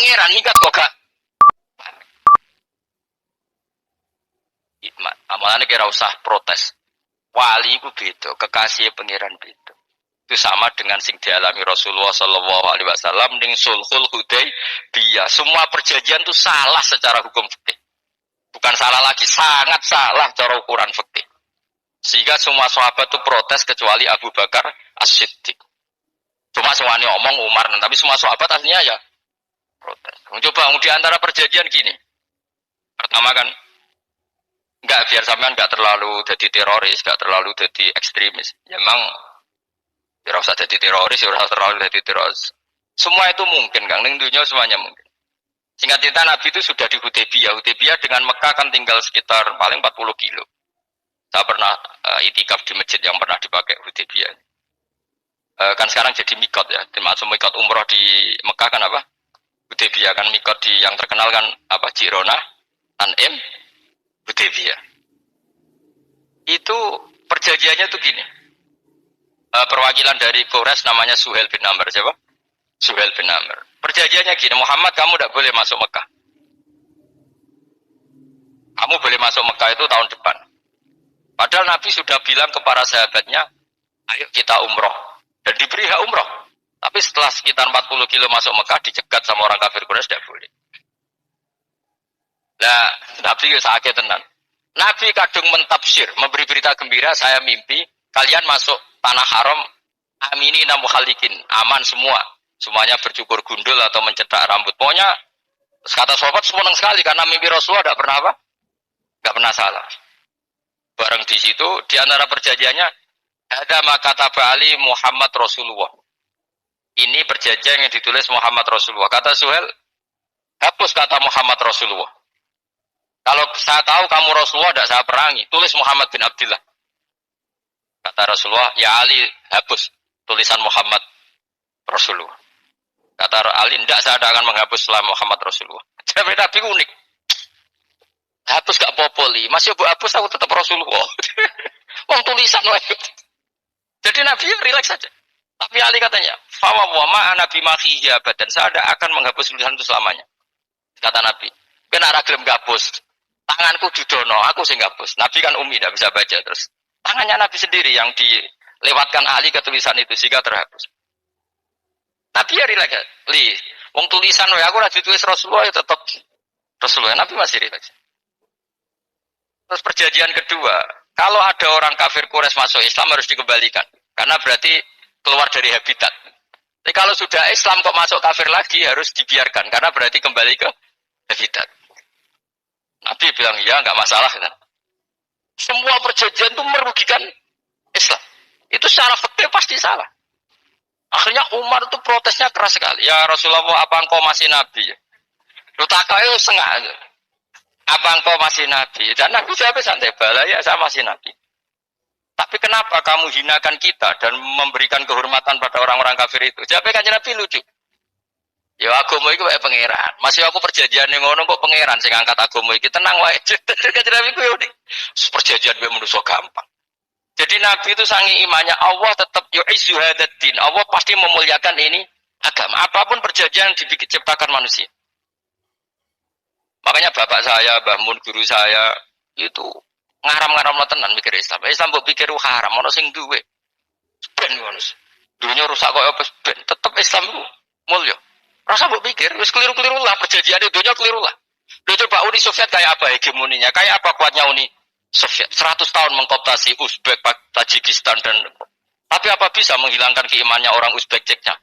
pangeran minggat kok gak. Amalane kira usah protes. Wali ku beda, kekasih pangeran beda. Itu sama dengan sing dialami Rasulullah sallallahu alaihi wasallam ning Sulhul Hudaybiyah. Semua perjanjian itu salah secara hukum fikih. Bukan salah lagi, sangat salah cara ukuran fikih. Sehingga semua sahabat itu protes kecuali Abu Bakar As-Siddiq. Cuma semuanya ngomong Umar, tapi semua sahabat aslinya ya protes. Coba di antara perjanjian gini. Pertama kan enggak biar sampean enggak terlalu jadi teroris, enggak terlalu jadi ekstremis. Ya memang tidak usah jadi teroris, tidak usah terlalu jadi teroris. Semua itu mungkin, Kang. Ning dunia semuanya mungkin. Singkat cerita Nabi itu sudah di Hudaybiyah. Hudaybiyah dengan Mekah kan tinggal sekitar paling 40 kilo. Saya pernah itikaf di masjid yang pernah dipakai Hudaybiyah. Kan sekarang jadi mikot ya. Termasuk mikot umroh di Mekah kan apa? Hudaybiyah kan mikot di yang terkenal kan apa? Jirona, Tanim, Hudaybiyah. Itu perjanjiannya tuh gini. Perwakilan dari Quraisy namanya Suhail bin Amr, siapa? Suhail bin Amr. Perjanjiannya gini, Muhammad kamu tidak boleh masuk Mekah. Kamu boleh masuk Mekah itu tahun depan. Padahal Nabi sudah bilang ke para sahabatnya, ayo kita umroh. Dan diberi hak umroh. Tapi setelah sekitar 40 kilo masuk Mekah, dicegat sama orang kafir Quraisy, tidak boleh. Nah, Nabi sakit tenan. Nabi kadung mentafsir, memberi berita gembira, saya mimpi, kalian masuk tanah haram, amini namu khalikin, aman semua. Semuanya bercukur gundul atau mencetak rambut. Pokoknya, kata sahabat senang sekali, karena mimpi Rasulullah tidak pernah apa? Tidak pernah salah. Bareng di situ, di antara perjanjiannya, ada kata Ali Muhammad Rasulullah. Ini perjanjian yang ditulis Muhammad Rasulullah. Kata Suhail, hapus kata Muhammad Rasulullah. Kalau saya tahu kamu Rasulullah, tidak saya perangi. Tulis Muhammad bin Abdullah. Kata Rasulullah, ya Ali, hapus tulisan Muhammad Rasulullah. Kata Ali, tidak saya akan menghapus setelah Muhammad Rasulullah. Jadi Nabi unik. Hapus gak popoli, masih aku hapus aku tetap Rasulullah. Wong tulisan wae. Jadi Nabi relax saja. Tapi Ali katanya, "Fawwama Nabi makhihi abadan." Saya tidak akan menghapus tulisan itu selamanya. Kata Nabi, "Ben ora gelem ngapus. Tanganku judono, aku sing ngapus." Nabi kan umi, tidak bisa baca terus. Tangannya Nabi sendiri yang dilewatkan Ali ke tulisan itu sehingga terhapus. Nabi ya relax. Wong tulisan wae aku ora ditulis Rasulullah ya tetap Rasulullah. Nabi masih relax. Terus perjanjian kedua, kalau ada orang kafir Quraisy masuk Islam harus dikembalikan. Karena berarti keluar dari habitat. Tapi kalau sudah Islam kok masuk kafir lagi harus dibiarkan. Karena berarti kembali ke habitat. Nabi bilang, ya nggak masalah. Kan? Semua perjanjian itu merugikan Islam. Itu secara fikih pasti salah. Akhirnya Umar itu protesnya keras sekali. Ya Rasulullah, apa engkau masih Nabi? Lu takai sengaja. Apa engkau masih Nabi? Dan Nabi jawab santai, bala ya saya masih Nabi. Tapi kenapa kamu hinakan kita dan memberikan kehormatan pada orang-orang kafir itu? Jawabnya kan Nabi lucu. Ya agama itu kayak pangeran. Masih aku perjanjian yang ngono kok pangeran sing angkat agama iki tenang wae. Kan Nabi ku unik. Perjanjian wae manusa gampang. Jadi Nabi itu sangi imannya Allah tetap yu'izzu hadzal-din. Allah pasti memuliakan ini agama. Apapun perjanjian yang diciptakan manusia. Makanya bapak saya, Mbah Mun, guru saya itu ngaram-ngaram tenan mikir Islam. Islam mbok pikir haram, ono sing duwe. Ben ngono. Dunya rusak kok apa ben, tetep Islam itu mulya. Rasa mbok pikir wis keliru-keliru lah perjanjiane dunya keliru lah. Lho coba Uni Soviet kayak apa hegemoninya? Kayak apa kuatnya Uni Soviet? 100 tahun mengkooptasi Uzbek, Tajikistan dan tapi apa bisa menghilangkan keimannya orang Uzbek Ceknya?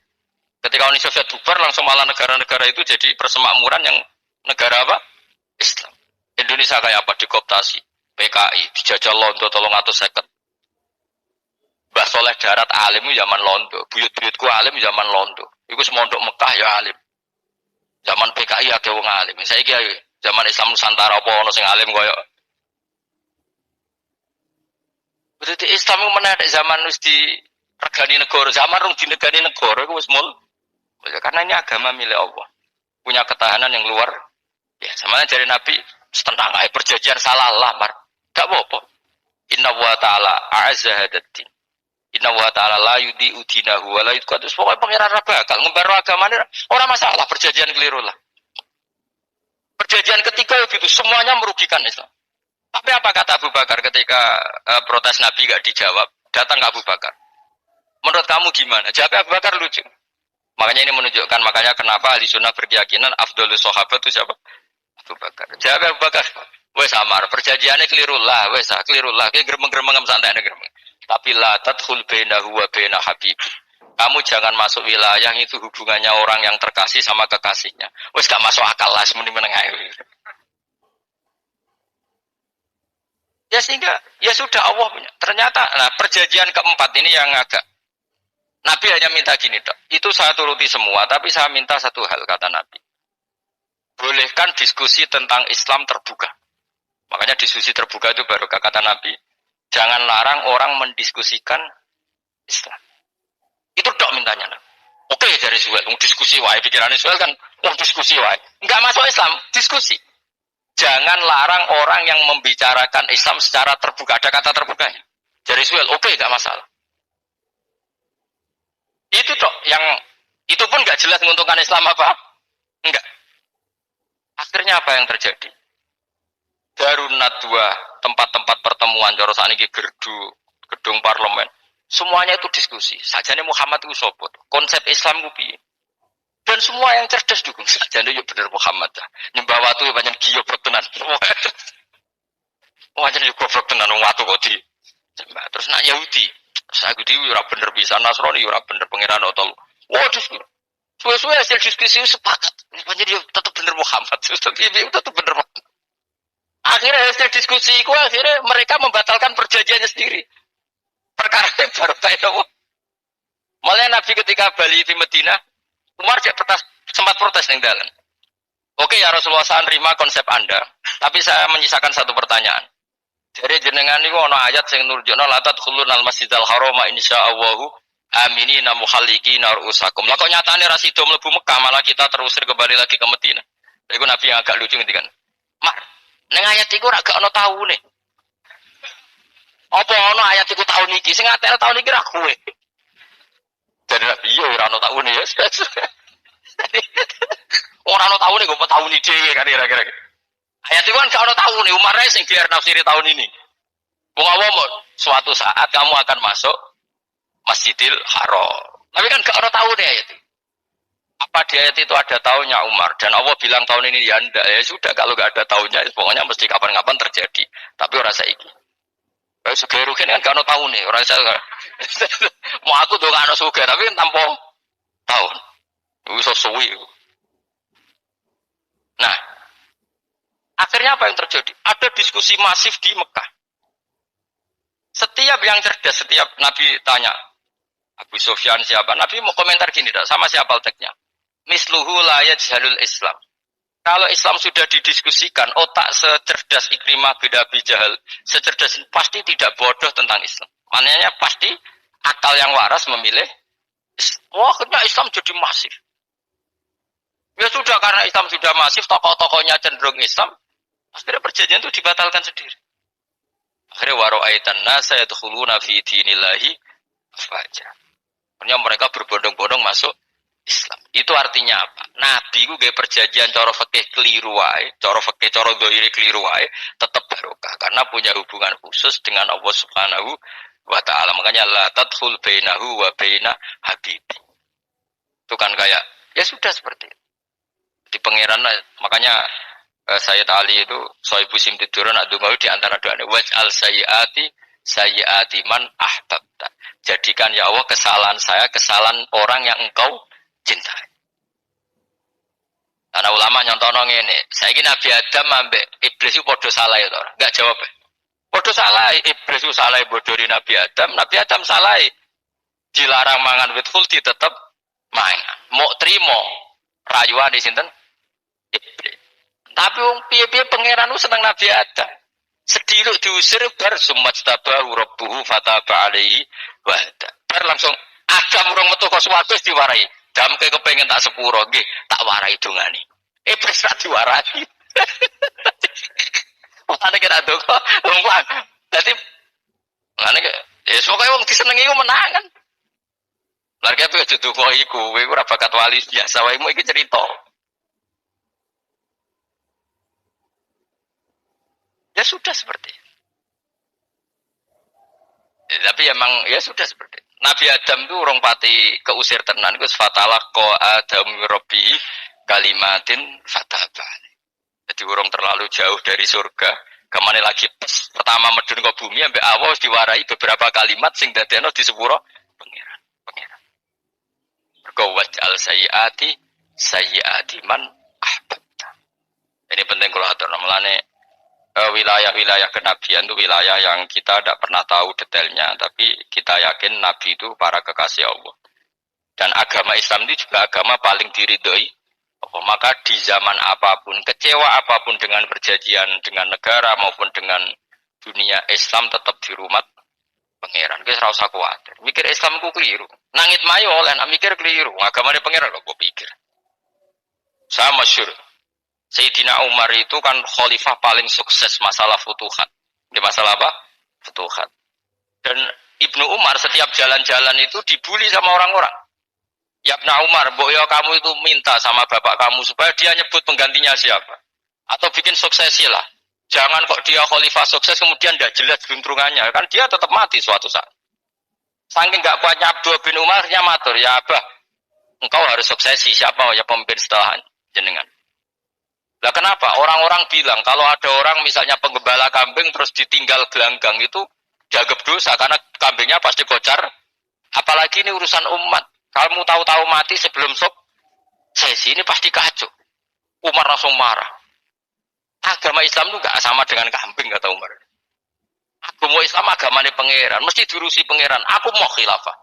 Ketika Uni Soviet bubar langsung malah negara-negara itu jadi persemakmuran yang negara apa? Islam. Indonesia kayak apa? Dikooptasi. PKI, dijajah Londo 350. Mbah Soleh Darat alim zaman Londo. Buyut-buyutku alim zaman Londo. Iku semondok Mekah ya alim. Zaman PKI akeh wong alim. Saiki zaman Islam Nusantara apa ono sing alim koyo. Berarti Islam itu menarik zaman wis diregani negara. Zaman rung dinegani negara iku wis mul. Karena ini agama milik Allah. Punya ketahanan yang luar ya, sama dari Nabi tentang perjanjian salah lamar. Gak apa-apa. Inna wa ta'ala a'azza hadzal-din. Inna wa ta'ala la yudi'u dinahu wa la yudqadus. Pokoknya pangeran bakal ngembar agamane ora masalah perjanjian keliru lah. Perjanjian ketiga itu semuanya merugikan Islam. Tapi apa kata Abu Bakar ketika protes Nabi gak dijawab? Datang ke Abu Bakar. Menurut kamu gimana? Jawab Abu Bakar lucu. Makanya ini menunjukkan makanya kenapa ahli sunnah berkeyakinan afdhalus sahabat itu siapa? Abu Bakar. Jawab Abu Bakar. Wes amar, perjanjiannya keliru lah, wes keliru lah. Kayak gremeng-gremeng santai gremeng. Tapi la tadkhul bainahu wa baina habibi. Kamu jangan masuk wilayah itu hubungannya orang yang terkasih sama kekasihnya. Wes gak masuk akal lah semuni menengah. Ya sehingga ya sudah Allah punya. Ternyata nah perjanjian keempat ini yang agak Nabi hanya minta gini, Dok. Itu saya turuti semua, tapi saya minta satu hal kata Nabi. Bolehkan diskusi tentang Islam terbuka. Makanya diskusi terbuka itu baru kata Nabi. Jangan larang orang mendiskusikan Islam. Itu Dok mintanya. Oke dari Suel, diskusi wae pikirannya Suel kan, diskusi wae. Enggak masuk Islam, diskusi. Jangan larang orang yang membicarakan Islam secara terbuka. Ada kata terbukanya. Dari Suel, oke, gak masalah. Itu Dok, yang itu pun gak jelas menguntungkan Islam apa? Enggak. Akhirnya apa yang terjadi? Darun Nadwa, tempat-tempat pertemuan, jorosan ini gedung parlemen. Semuanya itu diskusi. Sajane Muhammad itu sopot. Konsep Islam itu piye? Dan semua yang cerdas dukung. Sajane yuk bener Muhammad. Nyembah watu ya banyak giyobrok tenan. Wajan yuk goblok tenan watu kok di. Terus nak Yahudi. Yahudi ora bener bisa, Nasrani ora bener pangeran otol. Wah diskusi. Suwe-suwe hasil diskusi sepakat. Jadi tetap bener Muhammad. Tetap bener Muhammad. Akhirnya hasil diskusi itu akhirnya mereka membatalkan perjanjiannya sendiri. Perkara baru tahu. Malah Nabi ketika balik di Madinah, Umar sempat protes ning dalan. Oke ya Rasulullah, saya nerima konsep Anda, tapi saya menyisakan satu pertanyaan. Jadi jenengan niku ana ayat sing nurjukna la tadkhulunal masjidal harama insyaallahu aminina muhalliqina ru'usakum. Lah kok nyatane ra sida mlebu Mekah, malah kita terusir kembali lagi ke Madinah. Iku Nabi yang agak lucu ngendikan. Mar, ning ayat iku ra gak ana taune. Apa ana ayat iku taun iki? Sing ngatel taun iki ra kowe. Jadi Nabi yo ora ana taune ya. Ora ana taune kok taun iki dhewe kan kira-kira. Ayat itu kan gak ana taune, Umar sing biar nafsiri tahun ini. Wong awam suatu saat kamu akan masuk Masjidil Haram. Tapi kan gak ada taune ayat itu. Apa di ayat itu ada tahunnya Umar dan Allah bilang tahun ini ya ndak, ya sudah kalau gak ada tahunnya pokoknya mesti kapan-kapan terjadi. Tapi ora saiki. Kayak sugih rugen kan gak ana taune, ora iso. Mau aku tuh gak ana sugih tapi tanpa tahun. Iso suwi. Nah, akhirnya apa yang terjadi? Ada diskusi masif di Mekah. Setiap yang cerdas, setiap Nabi tanya, Abu Sufyan siapa? Nabi mau komentar gini, sama siapa teknya? Misluhu la yajhalul Islam. Kalau Islam sudah didiskusikan, otak secerdas Ikrimah bin Abi Jahal, secerdas pasti tidak bodoh tentang Islam. Maknanya pasti akal yang waras memilih wah, akhirnya Islam jadi masif. Ya sudah, karena Islam sudah masif, tokoh-tokohnya cenderung Islam, akhirnya perjanjian itu dibatalkan sendiri. Akhirnya waro'aitan nasa yadkhuluna fi dinillahi afwaja. Akhirnya mereka berbondong-bondong masuk Islam. Itu artinya apa? Nabi ku gawe perjanjian cara fikih keliru wae, cara fikih cara dhahire keliru wae, tetap barokah karena punya hubungan khusus dengan Allah Subhanahu wa taala. Makanya la tadkhul bainahu wa baina habibi. Itu kan kayak ya sudah seperti itu. Di pangeran makanya Sayyid Ali itu Sohibu Simtidurun adungawi di antara doanya waj'al sayyiati man ahbabta. Jadikan ya Allah kesalahan saya kesalahan orang yang engkau cintai. Karena ulama nyontono ngene, saiki Nabi Adam ambek iblis itu padha salah ya to. Enggak jawab. Padha salah, iblis itu salah bodori Nabi Adam salah. Dilarang mangan wit khuldi tetep mangan. Mau trimo rayuane sinten? Iblis. Tapi wong piye-piye pangeran seneng Nabi Adam. Sediluk diusir bar sumat tabahu rabbuhu fataba alaihi wa bar langsung Adam urung metu kok swarga diwarai. Dam kepengen tak sepuro nggih, tak warai dongane. Iblis ra diwarai. Ana kira donga, wong dadi ngene ya pokoke wong disenengi ku menangan. Lah kaya aja donga iku, kowe ora bakat wali biasa wae iki cerita. Ya sudah seperti itu. Ya, tapi emang ya sudah seperti itu. Nabi Adam itu urung pati keusir tenan iku fatalah ko Adam Rabbi kalimatin fataba. Jadi urung terlalu jauh dari surga. Kemana lagi pertama medun ke bumi ambek Allah diwarai beberapa kalimat sing dadekno di sepuro pangeran. Pangeran. Mergo waj'al sayyiati man ahbabta. Ini penting kalau atur namanya wilayah-wilayah kenabian itu wilayah yang kita tidak pernah tahu detailnya, tapi kita yakin Nabi itu para kekasih Allah. Dan agama Islam itu juga agama paling diridhoi. Maka di zaman apapun, kecewa apapun dengan perjanjian dengan negara maupun dengan dunia, Islam tetap di rumah pangeran. Kita ora usah kuwatir. Mikir Islam ku keliru. Nangit mayo oleh nak mikir keliru. Agama pangeran kok pikir. Saya masyhur. Sayyidina Umar itu kan khalifah paling sukses masalah futuhat. Di masalah apa? Futuhat. Dan Ibnu Umar setiap jalan-jalan itu dibully sama orang-orang. Ya Ibnu Umar, boyo kamu itu minta sama bapak kamu supaya dia nyebut penggantinya siapa. Atau bikin suksesi lah. Jangan kok dia khalifah sukses kemudian tidak jelas juntrungannya. Kan dia tetap mati suatu saat. Saking gak kuatnya Abdul bin Umar, dia matur, ya Abah, engkau harus suksesi. Siapa ya pemimpin setelah jenengan? Lah kenapa? Orang-orang bilang kalau ada orang misalnya penggembala kambing terus ditinggal gelanggang itu dianggap dosa karena kambingnya pasti kocar. Apalagi ini urusan umat. Kamu tahu-tahu mati sebelum sesi ini pasti kacau. Umar langsung marah. Agama Islam itu gak sama dengan kambing kata Umar. Agama Islam agamanya pangeran, mesti diurusi pangeran. Aku mau khilafah.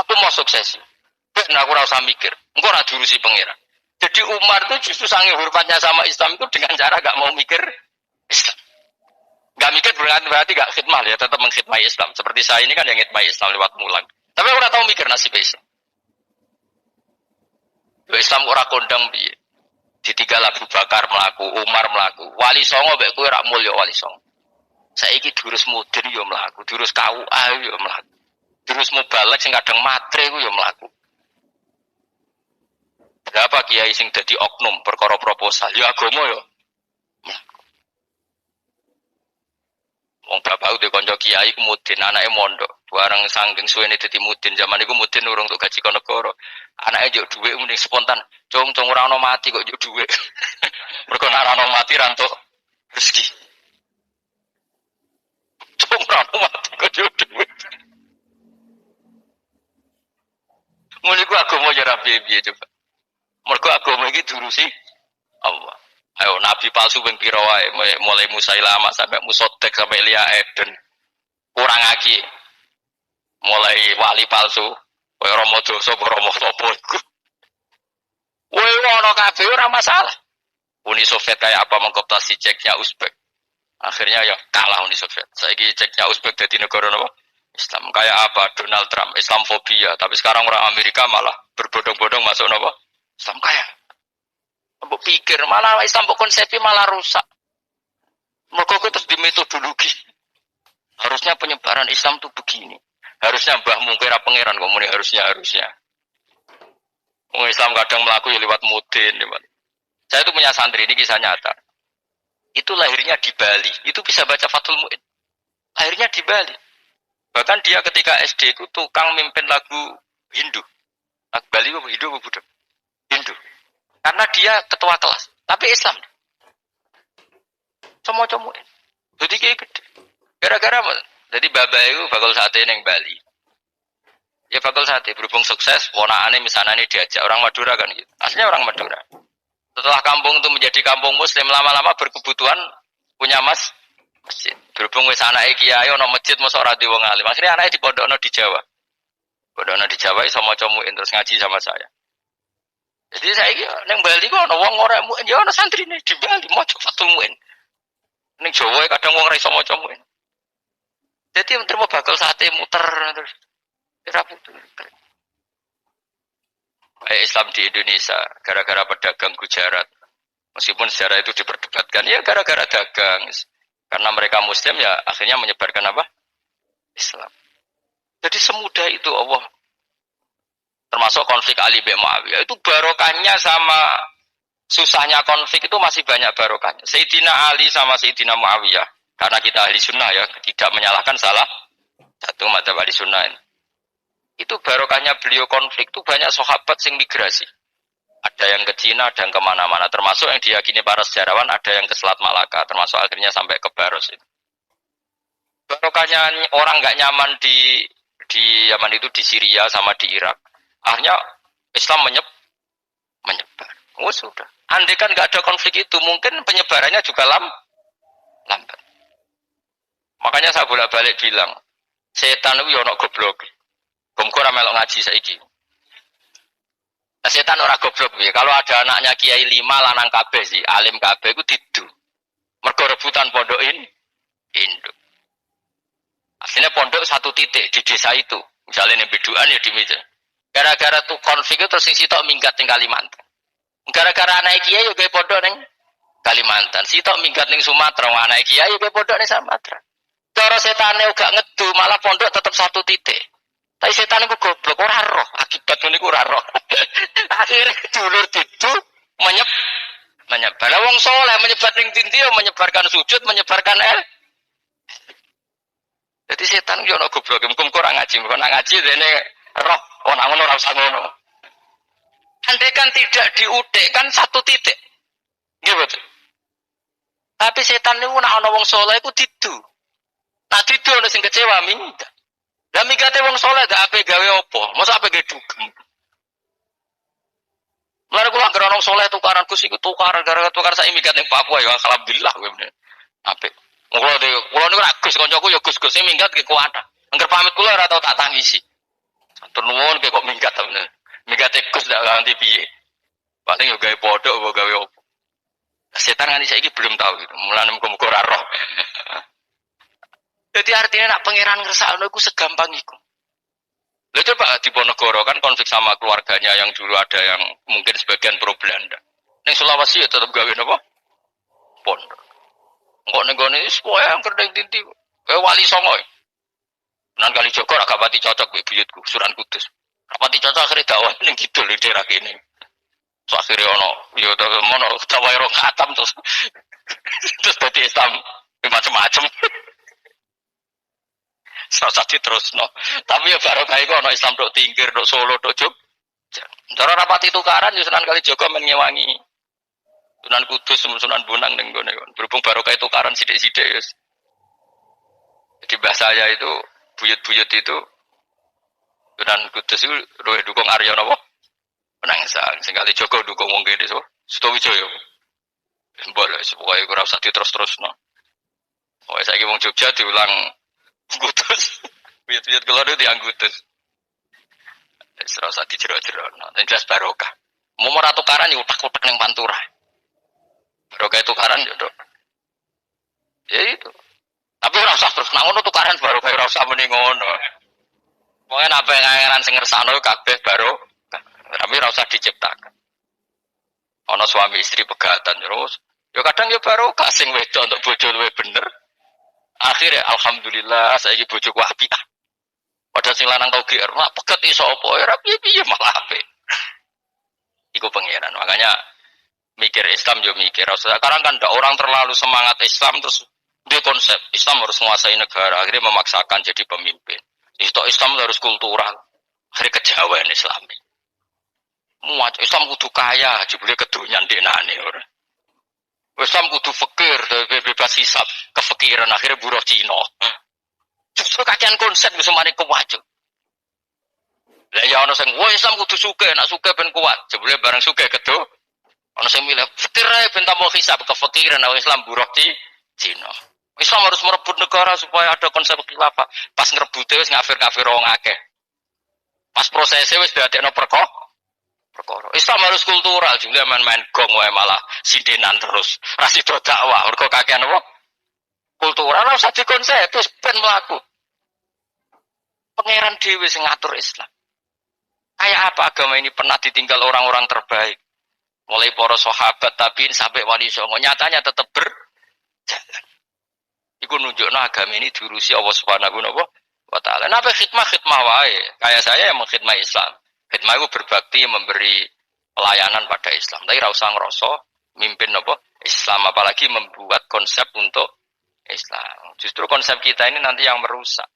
Aku mau suksesi. Ben aku ora usah mikir. Engko ora diurusi pangeran. Jadi Umar itu justru sangat hormatnya sama Islam itu dengan cara gak mau mikir Islam. Gak mikir berarti gak khidmah ya, tetap mengkhidmati Islam. Seperti saya ini kan yang khidmati Islam lewat mulang. Tapi orang tahu mikir nasib Islam. Islam ora kondang piye. Ditinggal Abu Bakar mlaku, Umar mlaku. Wali Songo mek kowe ora mulya Wali Songo. Saiki durus mudin yo mlaku, durus KUA yo mlaku. Durus mubalek sing kadang matre ku yo mlaku. Berapa kiai sing dadi oknum perkara proposal? Ya agama ya. Wong bapak udah konco kiai ku mudin, anake mondok. Bareng sanggeng suwene dadi mudin, zaman iku mudin urung untuk gaji negara. Anake njuk dhuwit mending spontan. Cung ora ono mati kok njuk dhuwit. Mergo nek ora ono mati ra entuk rezeki. Cung ora ono mati kok njuk dhuwit. Mun iku agama ya ra piye-piye coba. Mergo agama iki diurusi Allah. Ayo nabi palsu ping pira wae mulai Musailamah sampai Musoddek sampai Elia Eden. Kurang lagi. Mulai wali palsu, koyo Rama Dosa apa Rama sapa iku. Kowe ono kabeh ora masalah. Uni Soviet kayak apa mengkooptasi Ceknya Uzbek. Akhirnya ya kalah Uni Soviet. Saiki Ceknya Uzbek dadi negara apa? Islam. Kayak apa Donald Trump, Islamfobia, tapi sekarang orang Amerika malah berbondong-bondong masuk apa? Islam kaya. Mbok pikir malah Islam mbok konsepnya malah rusak. Mergo terus di metodologi. Harusnya penyebaran Islam tuh begini. Harusnya Mbah Mungkira pangeran kok muni harusnya. Wong Islam kadang melaku ya lewat mudin, lewat. Saya itu punya santri ini kisah nyata. Itu lahirnya di Bali. Itu bisa baca Fathul Mu'in. Lahirnya di Bali. Bahkan dia ketika SD itu tukang mimpin lagu Hindu. Lagu Bali apa Hindu apa Buddha? Hindu. Karena dia ketua kelas, tapi Islam. Como-comoin. Jadi kayak gede. Gara-gara jadi bapak itu bakal sate neng Bali. Ya bakal sate berhubung sukses, ponakane misalnya ini diajak orang Madura kan gitu. Aslinya orang Madura. Setelah kampung itu menjadi kampung Muslim, lama-lama berkebutuhan punya masjid. Berhubung wis anake kiai ono masjid mosok ora di wong alim. Akhirnya anake dipondokno di Jawa. Pondokno di Jawa iso maca muin terus ngaji sama saya. Jadi saya iki neng Bali kok ono wong ora muin, ya ono santrine di Bali maca Fathul Muin. Ning Jawa kadang wong ora iso maca muin. Jadi terima bakal sate muter terus. Islam di Indonesia gara-gara pedagang Gujarat. Meskipun sejarah itu diperdebatkan ya gara-gara dagang. Karena mereka Muslim ya akhirnya menyebarkan apa? Islam. Jadi semudah itu Allah. Termasuk konflik Ali bin Muawiyah itu barokahnya sama susahnya konflik itu masih banyak barokahnya. Sayyidina Ali sama Sayyidina Muawiyah, karena kita ahli sunnah ya, tidak menyalahkan salah satu madzhab ahli sunnah ini. Itu barokahnya beliau konflik itu banyak sahabat yang migrasi. Ada yang ke Cina, ada yang kemana-mana. Termasuk yang diyakini para sejarawan, ada yang ke Selat Malaka. Termasuk akhirnya sampai ke Baros itu. Barokahnya orang nggak nyaman di Yaman itu, di Syria sama di Irak. Akhirnya Islam menyebar. Oh sudah. Andai kan nggak ada konflik itu, mungkin penyebarannya juga lambat. Makanya saya bolak-balik bilang, setan itu ono goblok. Gomkora melok ngaji saiki. Nah, setan ora goblok piye. Kalau ada anaknya kiai 5 lanang kabeh sih, alim kabeh iku didu. Mergo rebutan pondok induk. Akhirnya pondok satu titik di desa itu. Misalnya ning Beduan ya di meja. Gara-gara tuh konflik itu terus sing sitok minggat ning Kalimantan. Gara-gara anak kiai yo gawe pondok ning Kalimantan. Sitok minggat ning Sumatera, anak kiai yo gawe pondok ning Sumatera. Cara setane uga ngedu, malah pondok tetap satu titik. Tapi setan itu goblok, ora roh, akibat niku ora roh. Akhirnya dulur itu menyebar. Wong soleh menyebar ning ndi menyebarkan sujud, menyebarkan Jadi setan yo ono goblok, muga ora ngaji, muga ngaji dene roh, ana ngono ora usah ngono. Andai kan tidak diudik kan satu titik. Nggih betul. Tapi setan niku nek ana wong soleh iku didu. Nah didu ono sing kecewa minta. Lah migate wong saleh gak ape gawe apa? Mosok ape gawe dugem. Mulane kula anggere wong saleh tukaran Gus iku tukaran gara-gara tukar sak minggat ning Papua ya alhamdulillah kowe bener. Apik. Kula niku ra Gus kancaku ya Gus-Gus sing minggat ki kuat. Angger pamit kula ora tau tak tangisi. Satur nuwun kok minggat bener. Minggat Gus ndak ganti piye. Paling yo gawe podok apa gawe apa. Setan nganti saiki belum tahu gitu. Mulane muga-muga ora roh. Jadi artinya nak pangeran ngersakno iku segampang iku. Lah coba di Ponegoro kan konflik sama keluarganya yang dulu ada yang mungkin sebagian pro Belanda. Ning Sulawesi ya tetep gawe napa? Pondok. Engko ning gone wis pokoke kerdeng tinti. Kayak Wali Songo. Nan kali Joko agak pati cocok mbek buyutku, Suran Kudus. Rapati cocok akhirnya dakwah ning kidul di daerah kene. So akhirnya ono yo mono dakwah ro khatam terus dadi Islam macam-macam. Serasa terus no. Tapi ya baru kayak ono Islam dok tingkir, dok Solo, dok Jogja. Cara rapati tukaran, Sunan Kalijaga menyewangi Sunan Kudus, Sunan Bonang neng gone. Berhubung baru kayak tukaran sidik-sidik ya. Jadi bahasa saya itu buyut-buyut itu Sunan Kudus itu luwih dukung Arya napa? Penangsang. Sing Kalijaga dukung wong kene so. Sutawijaya. Mbok lho pokoke ora usah diterus-terusno. Pokoke saiki wong Jogja diulang Kudus, buyut-buyut keluar itu yang Kudus. Serasa dijero-jero, dan jelas barokah. Mau tukaran ya utak-utak yang pantura. Barokah tukaran jodoh. Ya itu. Tapi rasa terus nangono tukaran barokah rasa meningono. Pokoknya apa yang ngangeran sing ngersakno kabeh barokah. Tapi rasa diciptakan. Ono suami istri pegatan terus. Ya kadang ya barokah sing wedok untuk bojo luwih bener. Akhirnya alhamdulillah saiki bojoku apik. Padahal sing lanang tau GR, mak pegat iso apa ora piye-piye malah apik. Iku pangeran. Makanya mikir Islam yo mikir. Sekarang kan orang terlalu semangat Islam terus dia konsep Islam harus menguasai negara, akhirnya memaksakan jadi pemimpin. Itu Islam harus kultural. Akhirnya kejawen Islami. Muat Islam kudu kaya, jebule kedonyan denane ora. Islam kudu fakir, bebas hisab, kefakiran akhirnya buruh Cina. Justru kakean konsep bisa mari kuwajib. Lah ya ana sing Islam kudu sugih, nek sugih ben kuat. Jebule bareng sugih kedo. Ana sing milih fakir ae ben tambah hisab, kefakiran nek Islam buruh Cina. Islam harus merebut negara supaya ada konsep khilafah. Pas ngrebute wis ngafir-ngafir wong akeh. Pas prosesnya wis dadekno perkara. Islam harus kultural, jumlah main-main gong wae malah sindenan terus. Ra sida dakwah, mergo kakean apa? Kultural ora usah dikonsep, terus ben mlaku. Pangeran dhewe sing ngatur Islam. Kayak apa agama ini pernah ditinggal orang-orang terbaik. Mulai para sahabat tabiin sampai wali songo, nyatanya tetap berjalan. Iku nunjukno agama ini diurusi Allah Subhanahu wa taala. Napa khidmah wae. Kayak saya yang mengkhidmah Islam. Khidmah itu berbakti, memberi pelayanan pada Islam. Tapi ra usah ngrasa mimpin apa Islam, apalagi membuat konsep untuk Islam. Justru konsep kita ini nanti yang merusak.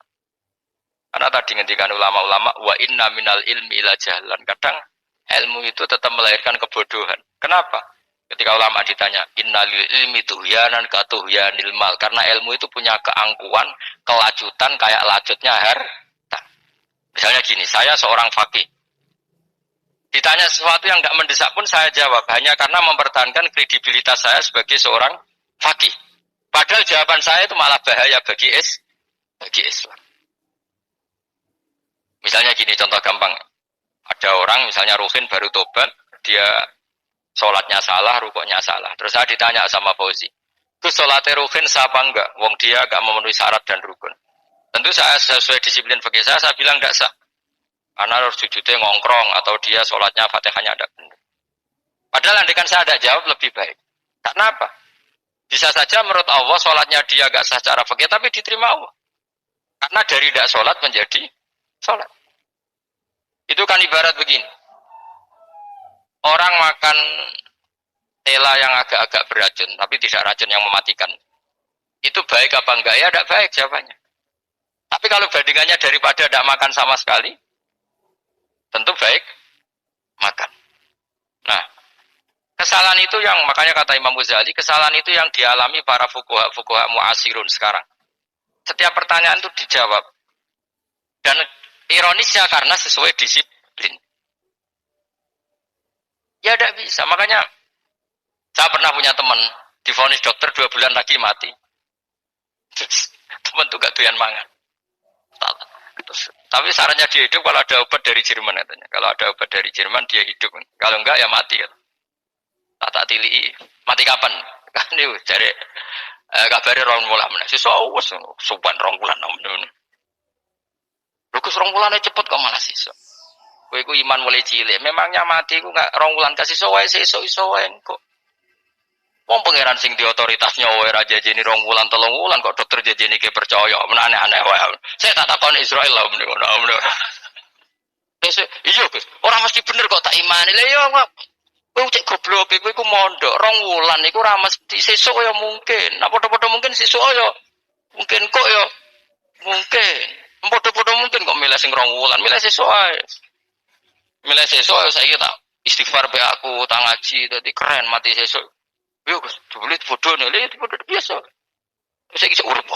Karena tadi ngendikan ulama-ulama wa inna minal ilmi ila jahlan. Kadang ilmu itu tetap melahirkan kebodohan. Kenapa? Ketika ulama ditanya innalil ilmi tuhyanan katuhyanil mal, karena ilmu itu punya keangkuhan, kelajutan kayak lajutnya harta. Misalnya gini, saya seorang fakih. Ditanya sesuatu yang tidak mendesak pun saya jawab hanya karena mempertahankan kredibilitas saya sebagai seorang fakih. Padahal jawaban saya itu malah bahaya bagi Islam. Misalnya gini, contoh gampang. Ada orang misalnya Ruhin baru tobat, dia sholatnya salah, rukuknya salah. Terus saya ditanya sama Fauzi, itu sholatnya Ruhin sah apa enggak? Wong dia enggak memenuhi syarat dan rukun. Tentu saya sesuai disiplin fikih saya bilang enggak sah. Karena harus sujudnya ngongkrong atau dia sholatnya fatihahnya ada benar. Padahal andaikan saya ada jawab lebih baik. Karena apa? Bisa saja menurut Allah sholatnya dia enggak sah secara fikih tapi diterima Allah. Karena dari tidak sholat menjadi sholat. Itu kan ibarat begini. Orang makan tela yang agak-agak beracun, tapi tidak racun yang mematikan. Itu baik apa enggak? Ya tidak baik jawabannya. Tapi kalau bandingannya daripada tidak makan sama sekali, tentu baik makan. Nah, kesalahan itu yang, makanya kata Imam Ghazali, kesalahan itu yang dialami para fuqaha mu'asirun sekarang. Setiap pertanyaan itu dijawab. Dan ironisnya karena sesuai disiplin. Ya tidak bisa. Makanya saya pernah punya teman divonis dokter 2 bulan lagi mati. Terus teman itu gak doyan mangan. Tapi sarannya dia hidup kalau ada obat dari Jerman katanya. Kalau ada obat dari Jerman dia hidup. Kalau enggak ya mati kan. Tak tili mati kapan? Kan itu cari kabare rong wulan meneh. Sesuk wis sopan rong wulan ngono. Lho Gus rong wulane cepet kok malah sesuk. Kowe iku iman mulai cilik. Memangnya mati iku enggak rong wulan kasih sesuk wae sesuk iso wae kok. Wong pangeran sing di otoritasnya wae ra jajeni 2 wulan 3 wulan kok dokter jajeni ke percaya. Men aneh-aneh wae. Saya tak takon Israel lah men ngono. Iya Gus, ora mesti bener kok tak imani. Lah yo kowe cek goblok kowe iku mondok 2 wulan iku ora mesti sesuk ya mungkin. Nah padha-padha mungkin sesuk ya mungkin kok ya mungkin. Padha-padha mungkin kok milih sing 2 wulan, milih sesuk ae. Milih sesuk saiki tak istighfar be aku, tak ngaji dadi keren mati sesuk. Yo Gus, jebule bodoh nih, lihat bodoh biasa. Saya kisah urut.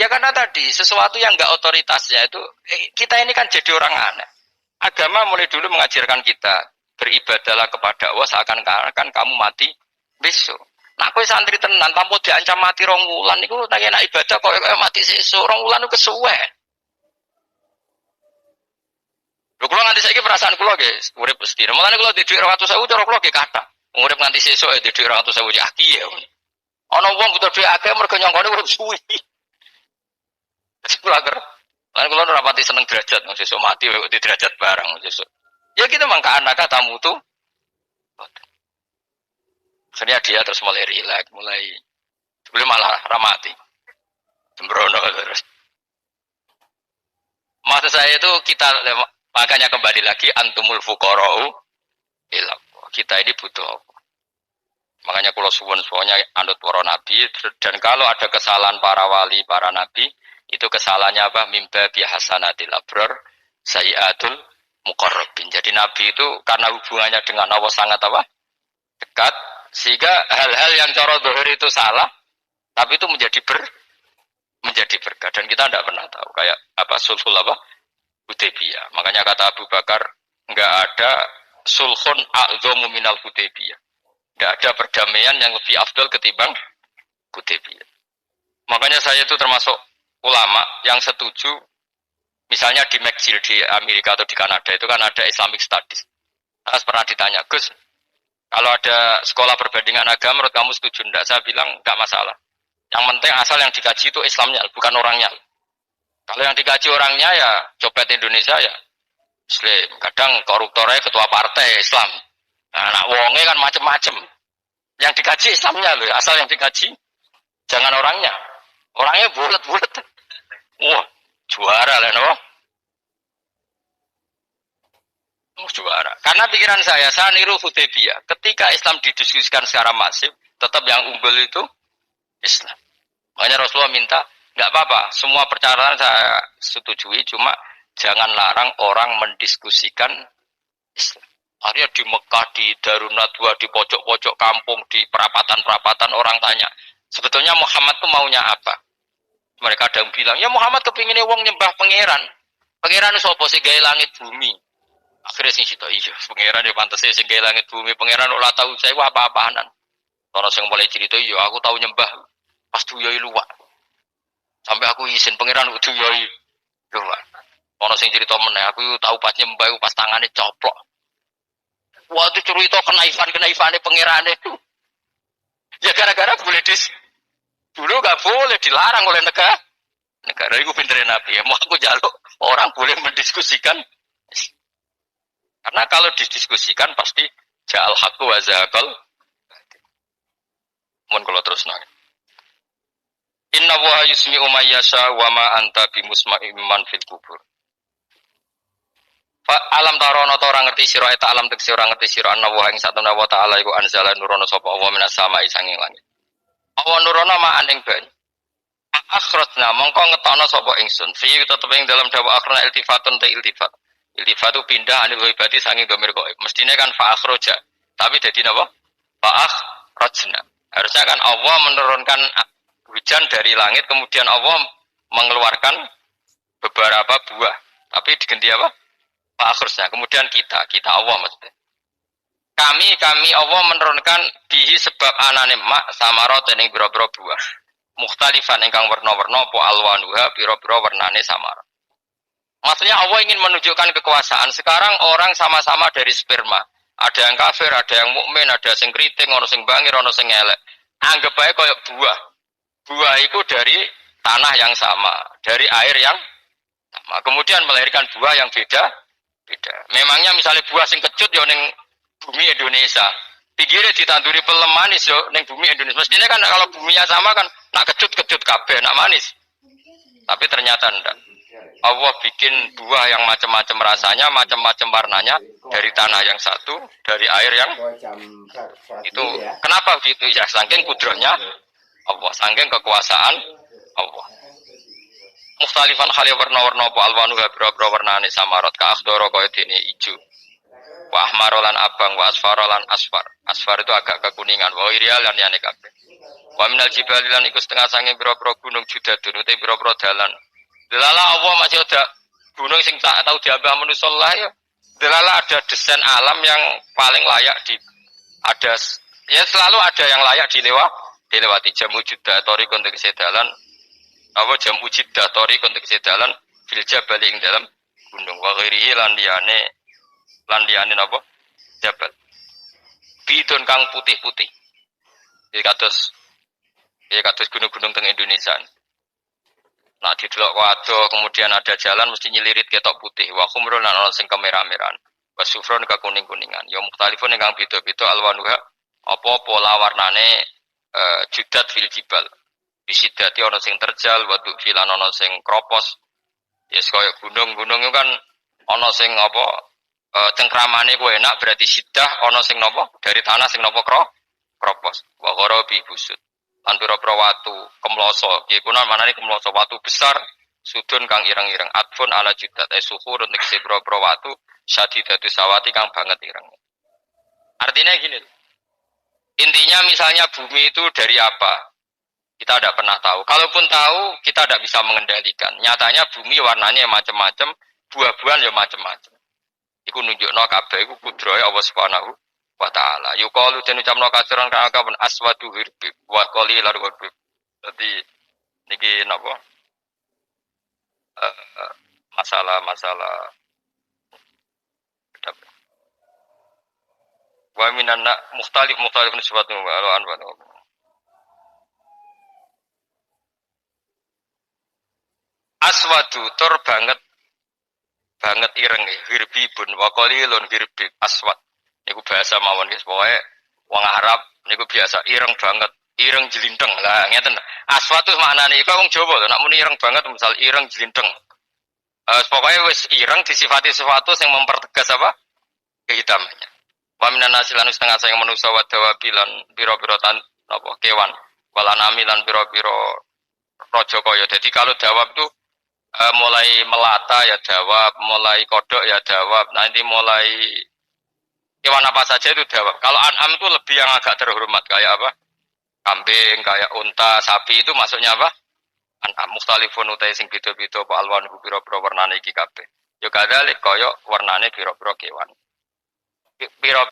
Ya karena tadi sesuatu yang enggak otoritasnya itu kita ini kan jadi orang aneh. Agama mulai dulu mengajarkan kita beribadahlah kepada Allah seakan-akan kamu mati besok. Nah, kowe santri tenan tanpa diancam mati 2 wulan niku tak enak ibadah kok mati sesuk 2 wulan itu kesuwe. Lho kula nganti saiki perasaan kula nggih urip mesti. Mulane kula di dhuwit 200.000 cara kula nggih kathah. Urip nganti sesuk di dhuwit 200.000 ya aki ya. Ana wong butuh dhuwit akeh mergo nyongkone urip suwi. Kula ger. Lan kula ora pati seneng derajat sesuk mati kok di derajat barang sesuk. Ya kita mangka anak tamu tuh. Sebenarnya dia terus mulai rileks, mulai sebelum malah ramati. Sembrono terus. Maksud saya itu kita makanya kembali lagi antumul fuqara'u ila kita ini butuh apa? Makanya kula suwun semuanya anut para nabi dan kalau ada kesalahan para wali, para nabi, itu kesalahannya apa? Mimba bihasanatil abrar sayyatul muqarrabin. Jadi nabi itu karena hubungannya dengan Allah sangat apa? Dekat sehingga hal-hal yang cara zahir itu salah tapi itu menjadi berkah dan kita tidak pernah tahu kayak apa sulhul apa Hudaybiyah. Makanya kata Abu Bakar enggak ada sulhun a'dhamu minal Hudaybiyah. Enggak ada perdamaian yang lebih afdal ketimbang Hudaybiyah. Makanya saya itu termasuk ulama yang setuju misalnya di McGill di Amerika atau di Kanada itu kan ada Islamic Studies. Saya pernah ditanya, Gus, kalau ada sekolah perbandingan agama menurut kamu setuju enggak? Saya bilang enggak masalah. Yang penting asal yang dikaji itu Islamnya, bukan orangnya. Kalau yang dikaji orangnya ya copet Indonesia ya Muslim. Kadang koruptornya ketua partai Islam. Nah, anak wonge kan macem-macem. Yang dikaji Islamnya loh, asal yang dikaji jangan orangnya. Orangnya bulat-bulat. Wah, juara lah no. Karena pikiran saya niru Hudaybiyah. Ketika Islam didiskusikan secara masif, tetap yang unggul itu Islam. Makanya Rasulullah minta, nggak apa-apa, semua percaraan saya setujui, cuma jangan larang orang mendiskusikan Islam. Akhirnya di Mekah, di Darun Nadwa, di pojok-pojok kampung, di perapatan-perapatan orang tanya, sebetulnya Muhammad itu maunya apa? Mereka ada yang bilang, ya Muhammad kepinginnya wong nyembah pangeran. Pangeran itu apa sih, gaya langit bumi. Akhirnya sing situ, iya, pangeran ya pantas sing gaya langit bumi. Pangeran ulah tahu saya wah apa-apaanan. Kalau yang mulai cerita, iya aku tahu nyembah pas tuyoi luwak. Sampai aku izin pangeran tuyoi luwak. Kalau yang cerita meneh, aku tahu pas nyembah pas tangannya coplok. Wah itu cerita kenaifan pangeran itu. Ya gara-gara boleh dulu gak boleh dilarang oleh negara. Negara itu pinterin Nabi ya. Mau aku jaluk orang boleh mendiskusikan. Karena kalau didiskusikan pasti ja'al haqqu wa zaqal. Mohon kalau terus nang. Inna wa yusmi'u may yasha wa ma anta bimusma'in man fil kubur. Alam tarono ta ora ngerti sira eta alam tekse ora ngerti sira ana wa ing satuna wa ta'ala iku anzala nurono sapa Allah minas sama'i sanging langit. Allah nurono ma aning banyu. Akhrajna mongko ngetokno sapa ingsun. Fi tetep ing dalam dawa akhrana iltifatun ta iltifat. Iltifat itu pindah anil ghaibati sanging dhamir ghaib. Mestine kan fa akhraja. Tapi dadi napa? Fa akhrajna. Harusnya kan Allah menurunkan hujan dari langit kemudian Allah mengeluarkan beberapa buah. Tapi diganti apa? Fa akhrajna. Kemudian kita Allah maksudnya. Kami Allah menurunkan bihi sebab anane mak samarot ning pira-pira buah. Mukhtalifan ingkang warna-warna apa alwanuha pira-pira warnane samar. Maksudnya Allah ingin menunjukkan kekuasaan. Sekarang orang sama-sama dari sperma. Ada yang kafir, ada yang mukmin, ada sing kriting, ono sing bangir, ono sing elek. Anggap aja kayak buah. Buah itu dari tanah yang sama, dari air yang sama. Kemudian melahirkan buah yang beda. Memangnya misalnya buah sing kecut ya ning bumi Indonesia. Pinggirnya ditanduri pelem manis yo ning bumi Indonesia. Mestinya kan kalau buminya sama kan nak kecut kabeh, nak manis. Tapi ternyata enggak. Allah bikin buah yang macam-macam rasanya, macam-macam warnanya dari tanah yang satu, dari air yang itu. Kenapa begitu? Ya saking kudratnya Allah, saking kekuasaan Allah. Mukhtalifan khali warna-warna apa alwanu habra-habra warnane samarot ka akhdara kaya dene ijo. Wa ahmarolan abang wa asfarolan asfar. Asfar itu agak kekuningan, wa irial lan yane kabeh. Wa minal jibali lan iku setengah sange pira-pira gunung judadun uta pira-pira dalan. Delala Allah masih ada gunung sing tak tahu diambah manusa lah ya. Delala ada desain alam yang paling layak ada ya selalu ada yang layak dilewati jam ujudah tori kontek sedalan apa jam ujidah tori kontek sedalan fil jabal ing dalam gunung wa ghairihi lan liyane apa jabal bidon kang putih-putih iki kados gunung-gunung teng Indonesia. Nah didelok wado kemudian ada jalan mesti nyelirit ketok putih wa khumrun lan ana sing kemerah-merahan wa sufron ka kuning-kuningan ya mukhtalifun ingkang beda-beda alwanuha apa pola warnane judat fil jibal bisidati ana sing terjal wa filan ana sing kropos yes kaya gunung-gunung itu kan ana sing apa cengkramane ku enak berarti sidah ana sing napa dari tanah sing napa kropos wa gharabi busut lan pira-pira watu kemloso piye kuwi manane kemloso watu besar sudun kang ireng-ireng atfun ala judat suhur untuk pira-pira watu sadidatu sawati kang banget ireng. Artinya gini, intinya misalnya bumi itu dari apa kita tidak pernah tahu, kalaupun tahu kita tidak bisa mengendalikan. Nyatanya bumi warnanya macam-macam, buah-buahan ya macam-macam. Iku nunjukno kabeh iku kudrahe Allah Subhanahu wa ta'ala. Yuqalu den ucapno kasiran kang akeh aswadu hirbi wa qalilan ghurbi. Dadi niki napa? Masalah wa minan mukhtalif nisbatu wa anwa. Aswadu tur banget ireng hirbibun wa qalilun hirbib aswad. Niku bahasa mawon guys, pokoke wong Arab niku biasa ireng banget, ireng jelinteng. Lah ngeten. Aswad itu maknane iku wong Jawa lho, nek muni ireng banget misal ireng jelinteng. Pokoke wis ireng disifati sesuatu yang mempertegas apa? kehitamannya. Wa minan nasi lan setengah sayang manusa wa dawabilan pira-pira napa kewan. Walanami lan pira-pira raja kaya. Jadi kalau dawab itu mulai melata ya dawab, mulai kodok ya dawab, nanti mulai hewan apa saja itu dawab. Kalau an'am itu lebih yang agak terhormat kayak apa? Kambing, kayak unta, sapi itu maksudnya apa? An'am mukhtalifun utai sing beda-beda apa alwan pira-pira warnane iki kabeh. Ya kadalik kaya warnane pira-pira kewan. Pira